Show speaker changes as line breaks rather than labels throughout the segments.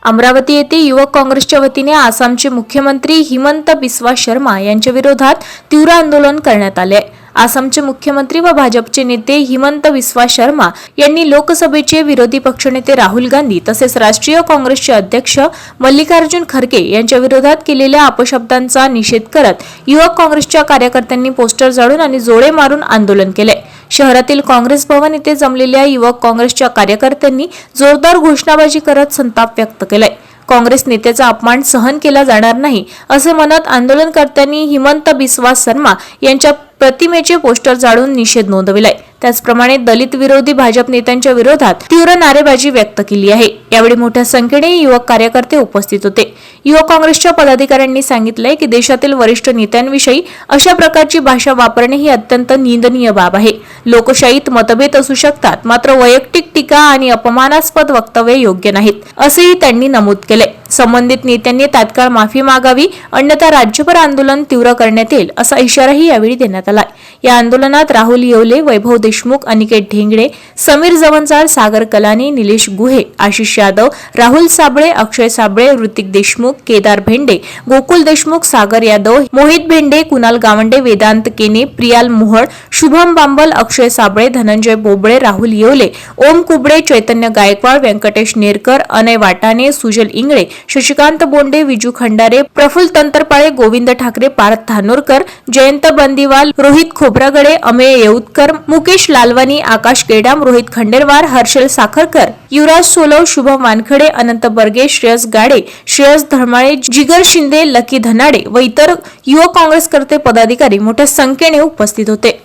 अमरावती येथे युवक काँग्रेसच्या वतीने आसामचे मुख्यमंत्री हिमंत बिस्वा शर्मा यांच्या विरोधात तीव्र आंदोलन करण्यात आले। आसामचे मुख्यमंत्री व भाजपचे नेते हिमंत बिस्वा शर्मा यांनी लोकसभेचे विरोधी पक्षनेते राहुल गांधी तसेच राष्ट्रीय काँग्रेसचे अध्यक्ष मल्लिकार्जुन खरगे यांच्या विरोधात केलेल्या अपशब्दांचा निषेध करत युवक काँग्रेसच्या कार्यकर्त्यांनी पोस्टर जाळून आणि जोडे मारून आंदोलन केले। शहरातील काँग्रेस भवन येथे जमलेल्या युवक काँग्रेसच्या कार्यकर्त्यांनी जोरदार घोषणाबाजी करत संताप व्यक्त केलाय। काँग्रेस नेत्याचा अपमान सहन केला जाणार नाही असे म्हणत आंदोलनकर्त्यांनी हिमंत बिस्वा शर्मा यांच्या प्रतिमेचे पोस्टर जाळून निषेध नोंदविलाय। त्याचप्रमाणे दलित विरोधी भाजप नेत्यांच्या विरोधात तीव्र नारेबाजी व्यक्त केली आहे। यावेळी मोठ्या संख्येने युवक कार्यकर्ते उपस्थित होते। युवक काँग्रेसच्या पदाधिकाऱ्यांनी सांगितले की देशातील वरिष्ठ नेत्यांविषयी अशा प्रकारची भाषा वापरणे ही अत्यंत निंदनीय बाब आहे। लोकशाहीत मतभेद असू शकतात, मात्र वैयक्तिक टीका आणि अपमानास्पद वक्तव्य योग्य नाहीत असेही त्यांनी नमूद केले। संबंधित नेत्यांनी तात्काळ माफी मागावी, अन्यथा राज्यभर आंदोलन तीव्र करण्यात येईल असा इशाराही यावेळी देण्यात आला। या आंदोलनात राहुल येवले, वैभव देशमुख, अनिकेत ढेंगडे, समीर जवंजाळ, सागर कलानी, निलेश गुहे, आशिष यादव, राहुल साबळे, अक्षय साबळे, ऋतिक देशमुख, केदार भेंडे, गोकुल देशमुख, सागर यादव, मोहित भेंडे, कुणाल गावंडे, वेदांत केने, प्रियाल मोहळ, शुभम बांबल, अक्षय साबळे, धनंजय बोबळे, राहुल येवले, ओम कुबडे, चैतन्य गायकवाड, व्यंकटेश नेरकर, अनय वाटाणे, सुजल इंगळे, शशिकांत बोंडे, विजू खंडारे, प्रफुल्ल तंत्रपाळे, गोविंद ठाकरे, पार्थ धानोरकर, जयंत बंदीवाल, रोहित खोब्रागडे, अमेय येऊतकर, मुकेश लालवानी, आकाश केडाम, रोहित खंडेरवार, हर्षल साखरकर, युवराज सोलव, शुभम वानखडे, अनंत बर्गे, श्रेयस गाडे, श्रेयस धर्माळे, जिगर शिंदे, लकी धनाडे व इतर युवक काँग्रेसकर्ते पदाधिकारी मोठ्या संख्येने उपस्थित होते।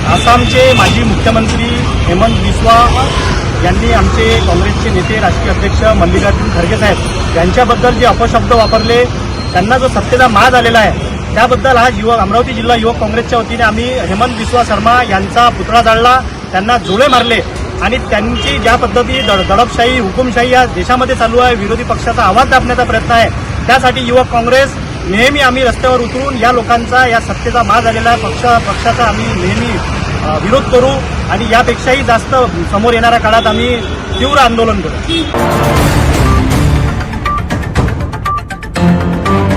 आसामचे माजी मुख्यमंत्री हिमंत बिस्वा यांनी आमचे काँग्रेसचे नेते राष्ट्रीय अध्यक्ष मल्लिकार्जुन खरगे साहेब यांच्याबद्दल जे अपशब्द वापरले, त्यांना जो सत्तेचा माज आलेला आहे, त्याबद्दल आज अमरावती जिल्हा युवक काँग्रेसच्या वतीने आम्ही हिमंत बिस्वा शर्मा यांचा पुतळा जाळला, त्यांना जोडे मारले आणि त्यांची ज्या पद्धती दडपशाही, हुकुमशाही या देशामध्ये चालू आहे, विरोधी पक्षाचा आवाज दाबण्याचा प्रयत्न आहे, त्यासाठी युवक काँग्रेस नेहमी आम्ही रस्त्यावर उतरून या लोकांचा, या सत्तेचा माज आलेला पक्षाचा आम्ही नेहमी विरोध करू आणि यापेक्षाही जास्त समोर येणाऱ्या काळात आम्ही तीव्र आंदोलन करू।